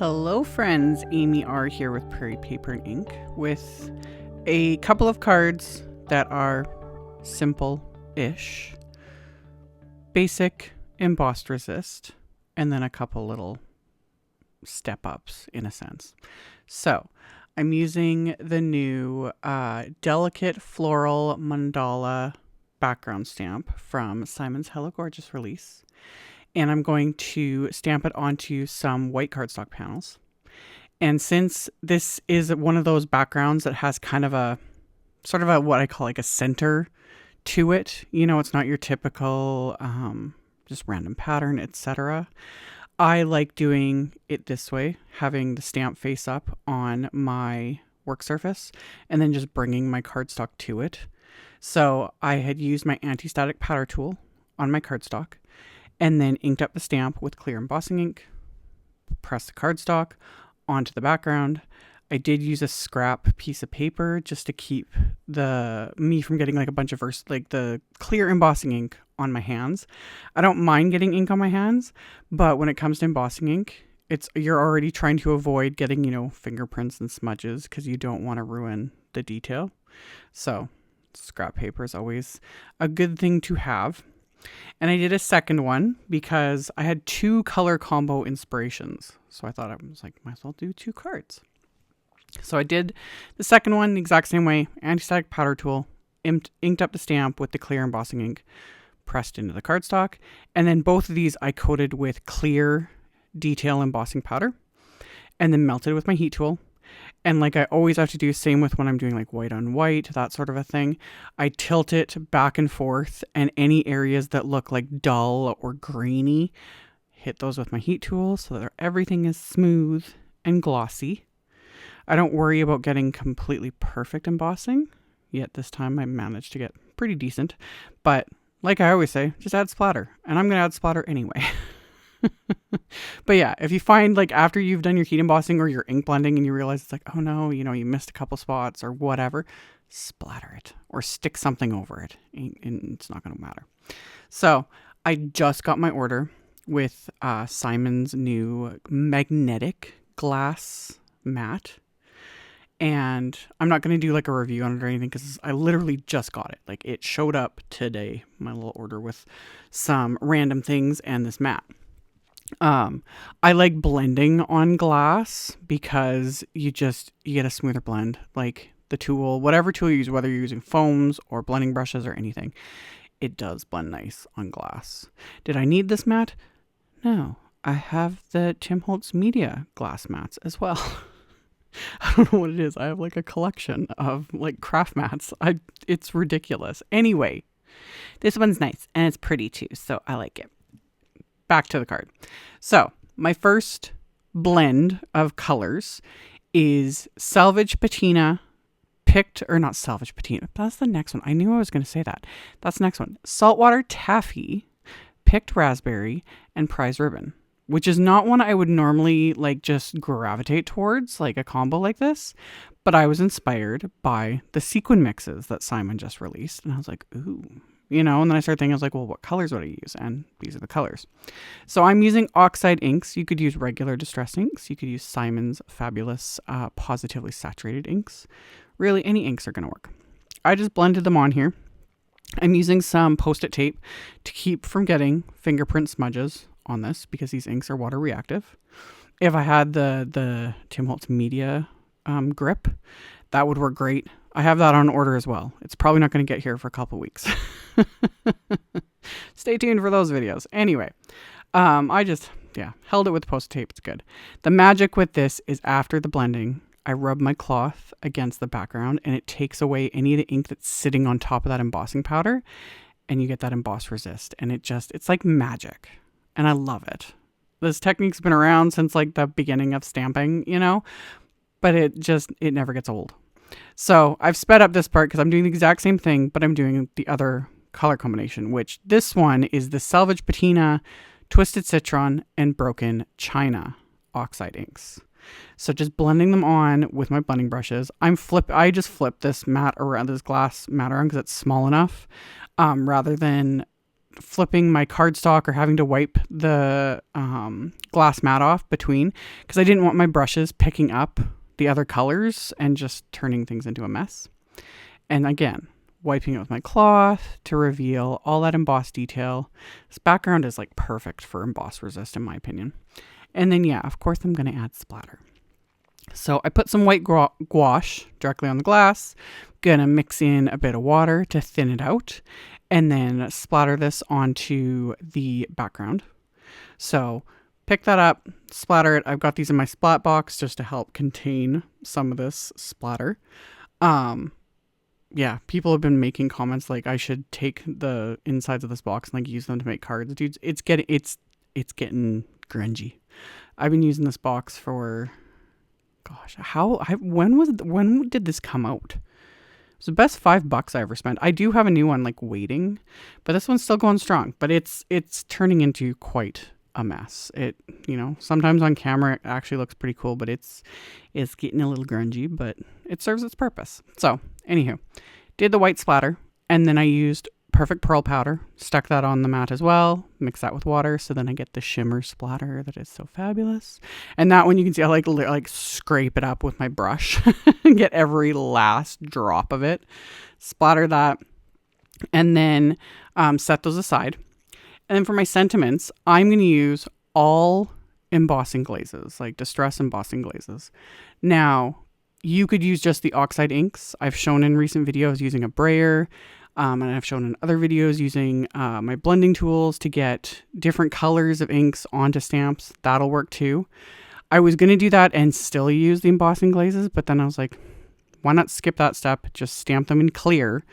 Hello friends, AmyR here with Prairie Paper and Ink with a couple of cards that are simple-ish, basic, embossed resist, and then a couple little step-ups in a sense. So I'm using the new Delicate Floral Mandala background stamp from Simon's Hello Gorgeous release. And I'm going to stamp it onto some white cardstock panels. And since this is one of those backgrounds that has kind of a sort of a what I call like a center to it, you know, it's not your typical just random pattern, etc. I like doing it this way, having the stamp face up on my work surface and then just bringing my cardstock to it. So I had used my anti-static powder tool on my cardstock and then inked up the stamp with clear embossing ink, pressed the cardstock onto the background. I did use a scrap piece of paper just to keep me from getting like a bunch of the clear embossing ink on my hands. I don't mind getting ink on my hands, but when it comes to embossing ink, you're already trying to avoid getting, you know, fingerprints and smudges because you don't want to ruin the detail. So scrap paper is always a good thing to have. And I did a second one because I had two color combo inspirations. So I thought, I was like, might as well do two cards. So I did the second one the exact same way. Anti-static powder tool, inked up the stamp with the clear embossing ink, pressed into the cardstock. And then both of these I coated with clear detail embossing powder and then melted with my heat tool. And like I always have to do, same with when I'm doing like white on white, that sort of a thing. I tilt it back and forth, and any areas that look like dull or grainy, hit those with my heat tool so that everything is smooth and glossy. I don't worry about getting completely perfect embossing, yet this time I managed to get pretty decent. But like I always say, just add splatter, and I'm going to add splatter anyway. But yeah, if you find like after you've done your heat embossing or your ink blending and you realize it's like, oh no, you know, you missed a couple spots or whatever, splatter it or stick something over it and it's not going to matter. So I just got my order with Simon's new magnetic glass mat. And I'm not going to do like a review on it or anything because I literally just got it. Like it showed up today, my little order with some random things and this mat. I like blending on glass because you get a smoother blend. Like the tool, whatever tool you use, whether you're using foams or blending brushes or anything, it does blend nice on glass. Did I need this mat? No, I have the Tim Holtz Media glass mats as well. I don't know what it is. I have like a collection of like craft mats. It's ridiculous. Anyway, this one's nice and it's pretty too, so I like it. Back to the card. So my first blend of colors is Salvage Patina, not Salvage Patina. That's the next one. I knew I was going to say that. That's the next one. Saltwater Taffy, Picked Raspberry, and Prize Ribbon, which is not one I would normally like just gravitate towards, like a combo like this. But I was inspired by the sequin mixes that Simon just released. And I was like, ooh. You know, and then I started thinking, I was like, well, what colors would I use? And these are the colors. So I'm using Oxide inks. You could use regular distress inks. You could use Simon's fabulous positively saturated inks. Really, any inks are going to work. I just blended them on here. I'm using some Post-it tape to keep from getting fingerprint smudges on this because these inks are water reactive. If I had the Tim Holtz Media grip, that would work great. I have that on order as well. It's probably not going to get here for a couple weeks. Stay tuned for those videos. Anyway, I just, held it with Post-it tape. It's good. The magic with this is after the blending, I rub my cloth against the background and it takes away any of the ink that's sitting on top of that embossing powder and you get that emboss resist. And it's like magic. And I love it. This technique's been around since like the beginning of stamping, you know, but it never gets old. So I've sped up this part because I'm doing the exact same thing, but I'm doing the other color combination, which this one is the Salvage Patina, Twisted Citron, and Broken China Oxide inks. So just blending them on with my blending brushes. I just flip this glass mat around because it's small enough, rather than flipping my cardstock or having to wipe the glass mat off between, because I didn't want my brushes picking up the other colors and just turning things into a mess. And again, wiping it with my cloth to reveal all that embossed detail. This background is like perfect for emboss resist in my opinion. And then yeah, of course I'm going to add splatter. So I put some white gouache directly on the glass, gonna mix in a bit of water to thin it out, and then splatter this onto the background. So pick that up, splatter it. I've got these in my splat box just to help contain some of this splatter. Yeah, people have been making comments like I should take the insides of this box and like use them to make cards. Dudes, it's getting grungy. I've been using this box for, gosh, when did this come out? It was the best $5 I ever spent. I do have a new one like waiting, but this one's still going strong. But it's turning into quite a mess. It, you know, sometimes on camera it actually looks pretty cool, but it's getting a little grungy, but it serves its purpose. So anywho, did the white splatter, and then I used perfect pearl powder, stuck that on the mat as well, mix that with water, so then I get the shimmer splatter that is so fabulous. And that one you can see I like scrape it up with my brush and get every last drop of it, splatter that, and then set those aside. And then for my sentiments, I'm going to use all embossing glazes, like distress embossing glazes. Now, you could use just the Oxide inks. I've shown in recent videos using a brayer, and I've shown in other videos using my blending tools to get different colors of inks onto stamps. That'll work too. I was going to do that and still use the embossing glazes, but then I was like, why not skip that step? Just stamp them in clear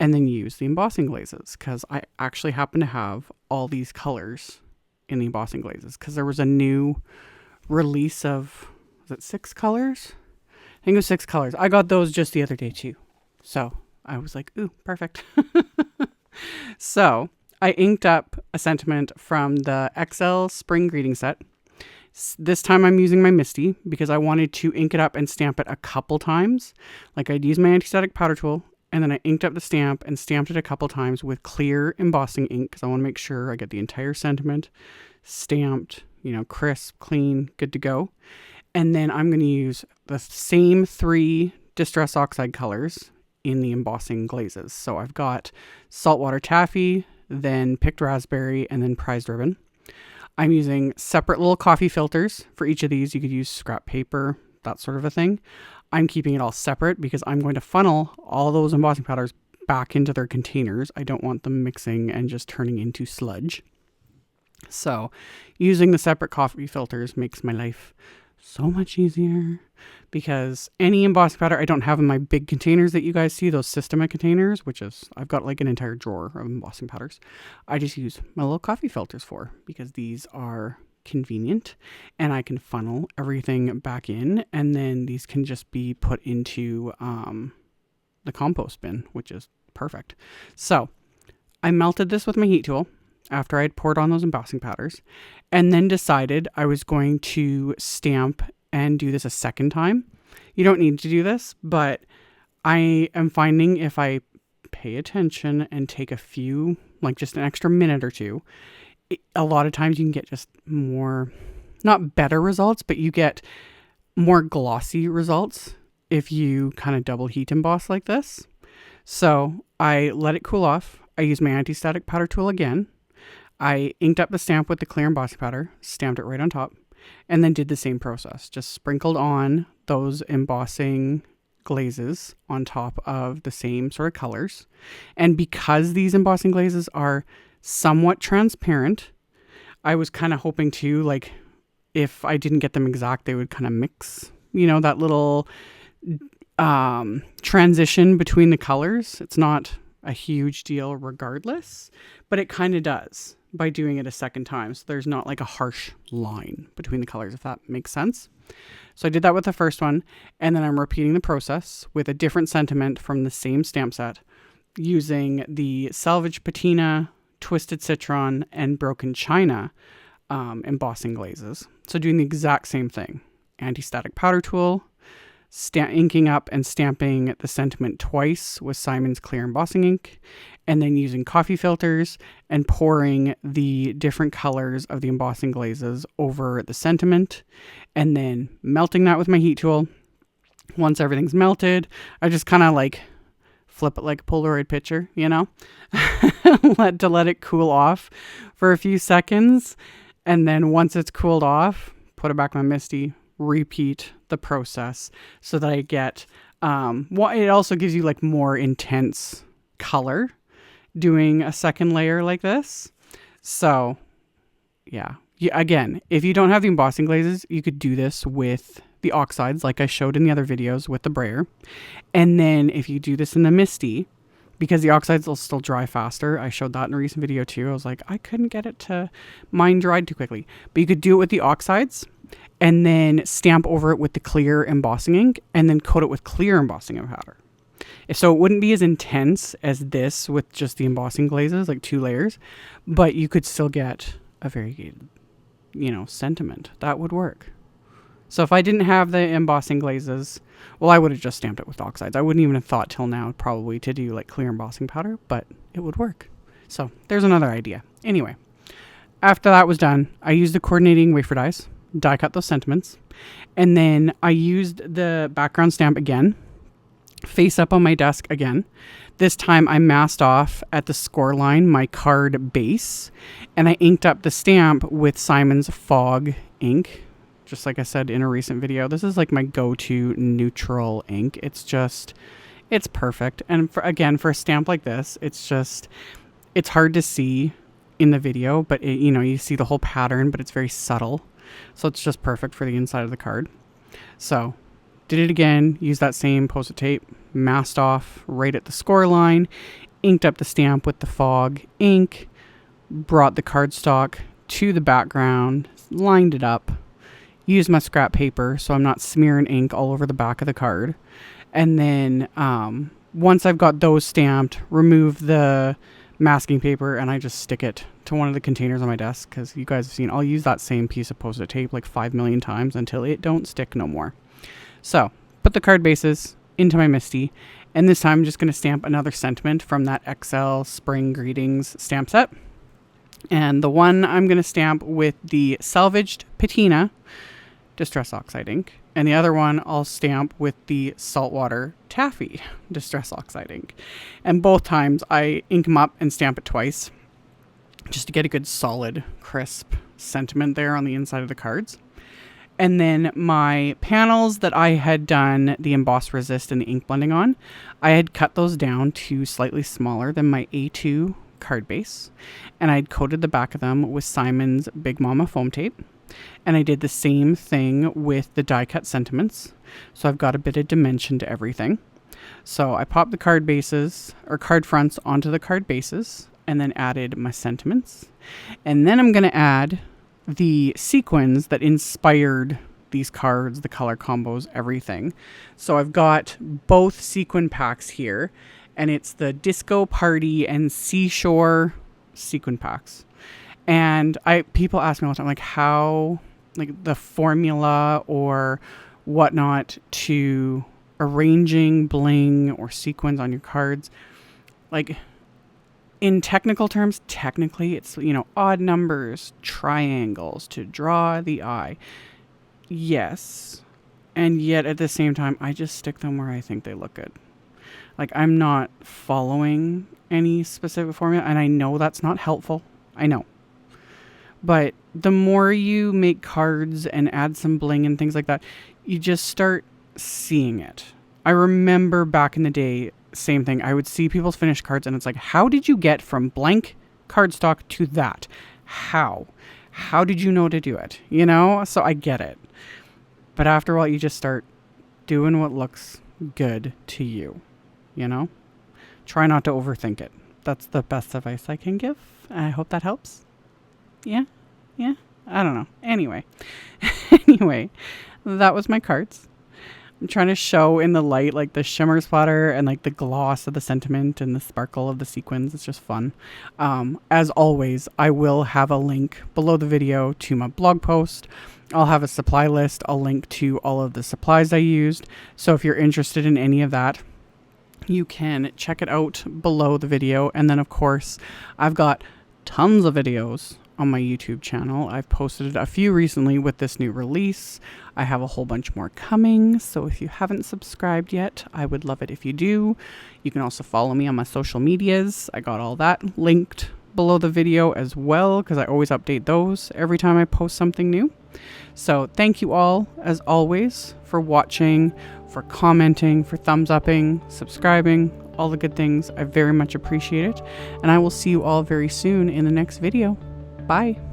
and then use the embossing glazes, because I actually happen to have all these colors in the embossing glazes because there was a new release of, was it 6 colors? I think it was 6 colors. I got those just the other day too. So I was like, ooh, perfect. So I inked up a sentiment from the XL Spring Greeting Set. This time I'm using my Misty because I wanted to ink it up and stamp it a couple times. Like I'd use my anti-static powder tool, and then I inked up the stamp and stamped it a couple times with clear embossing ink because I want to make sure I get the entire sentiment stamped, you know, crisp, clean, good to go. And then I'm going to use the same 3 Distress Oxide colors in the embossing glazes. So I've got Saltwater Taffy, then Picked Raspberry, and then Prized Ribbon. I'm using separate little coffee filters for each of these. You could use scrap paper, that sort of a thing. I'm keeping it all separate because I'm going to funnel all those embossing powders back into their containers. I don't want them mixing and just turning into sludge. So using the separate coffee filters makes my life so much easier, because any embossing powder I don't have in my big containers that you guys see, those Sistema containers, which is, I've got like an entire drawer of embossing powders. I just use my little coffee filters for, because these are convenient and I can funnel everything back in, and then these can just be put into the compost bin, which is perfect. So I melted this with my heat tool after I had poured on those embossing powders, and then decided I was going to stamp and do this a second time. You don't need to do this, but I am finding if I pay attention and take a few, like just an extra minute or two, a lot of times you can get just more, not better results, but you get more glossy results if you kind of double heat emboss like this. So I let it cool off. I used my anti-static powder tool again. I inked up the stamp with the clear embossing powder, stamped it right on top, and then did the same process. Just sprinkled on those embossing glazes on top of the same sort of colors. And because these embossing glazes are somewhat transparent, I was kind of hoping to, like, if I didn't get them exact, they would kind of mix, you know, that little transition between the colors. It's not a huge deal regardless, but it kind of does by doing it a second time. So there's not like a harsh line between the colors, if that makes sense. So I did that with the first one, and then I'm repeating the process with a different sentiment from the same stamp set using the Salvage Patina, Twisted Citron, and Broken China embossing glazes. So doing the exact same thing. Anti-static powder tool, inking up and stamping the sentiment twice with Simon's clear embossing ink, and then using coffee filters and pouring the different colors of the embossing glazes over the sentiment, and then melting that with my heat tool. Once everything's melted, I just kind of like flip it like a Polaroid picture, you know, let it cool off for a few seconds. And then once it's cooled off, put it back in my Misty, repeat the process so that I get, it also gives you like more intense color doing a second layer like this. So yeah, again, if you don't have the embossing glazes, you could do this with the oxides like I showed in the other videos with the brayer. And then if you do this in the Misty, because the oxides will still dry faster. I showed that in a recent video too. I was like, I couldn't get it to, mine dried too quickly. But you could do it with the oxides and then stamp over it with the clear embossing ink and then coat it with clear embossing powder. So it wouldn't be as intense as this with just the embossing glazes, like 2 layers, but you could still get a variegated, you know, sentiment. That would work. So if I didn't have the embossing glazes, well, I would have just stamped it with oxides. I wouldn't even have thought till now probably to do like clear embossing powder, but it would work. So there's another idea. Anyway, after that was done, I used the coordinating wafer dies, die cut those sentiments, and then I used the background stamp again, face up on my desk again. This time I masked off at the score line my card base, and I inked up the stamp with Simon's Fog ink. Just like I said in a recent video, this is like my go-to neutral ink. It's perfect. And for a stamp like this, it's hard to see in the video, but you see the whole pattern, but it's very subtle. So it's just perfect for the inside of the card. So did it again, used that same Post-it tape, masked off right at the score line, inked up the stamp with the Fog ink, brought the cardstock to the background, lined it up, use my scrap paper so I'm not smearing ink all over the back of the card. And then once I've got those stamped, remove the masking paper and I just stick it to one of the containers on my desk, because you guys have seen I'll use that same piece of Post-it tape like 5 million times until it don't stick no more. So put the card bases into my Misty, and this time I'm just going to stamp another sentiment from that XL Spring Greetings stamp set. And the one I'm going to stamp with the salvaged patina Distress Oxide ink, and the other one I'll stamp with the Saltwater Taffy Distress Oxide ink. And both times I ink them up and stamp it twice just to get a good solid crisp sentiment there on the inside of the cards. And then my panels that I had done the emboss resist and the ink blending on, I had cut those down to slightly smaller than my A2 card base, and I'd coated the back of them with Simon's Big Mama foam tape. And I did the same thing with the die cut sentiments. So I've got a bit of dimension to everything. So I popped the card bases or card fronts onto the card bases and then added my sentiments. And then I'm going to add the sequins that inspired these cards, the color combos, everything. So I've got both sequin packs here, and it's the Disco Party and Seashore sequin packs. And people ask me all the time, like, how, like, the formula or whatnot to arranging bling or sequins on your cards. Like, in technical terms, technically, it's, odd numbers, triangles to draw the eye. Yes. And yet, at the same time, I just stick them where I think they look good. Like, I'm not following any specific formula, and I know that's not helpful. I know. But the more you make cards and add some bling and things like that, you just start seeing it. I remember back in the day, same thing. I would see people's finished cards and it's like, how did you get from blank cardstock to that? How? How did you know to do it? So I get it. But after a while, you just start doing what looks good to you, Try not to overthink it. That's the best advice I can give. I hope that helps. Yeah. I don't know. Anyway, that was my cards. I'm trying to show in the light, like the shimmer splatter and like the gloss of the sentiment and the sparkle of the sequins. It's just fun. As always, I will have a link below the video to my blog post. I'll have a supply list. I'll link to all of the supplies I used. So if you're interested in any of that, you can check it out below the video. And then of course, I've got tons of videos on my YouTube channel. I've posted a few recently with this new release. I have a whole bunch more coming. So if you haven't subscribed yet, I would love it if you do. You can also follow me on my social medias. I got all that linked below the video as well, because I always update those every time I post something new. So thank you all, as always, for watching, for commenting, for thumbs upping, subscribing, all the good things. I very much appreciate it. And I will see you all very soon in the next video. Bye.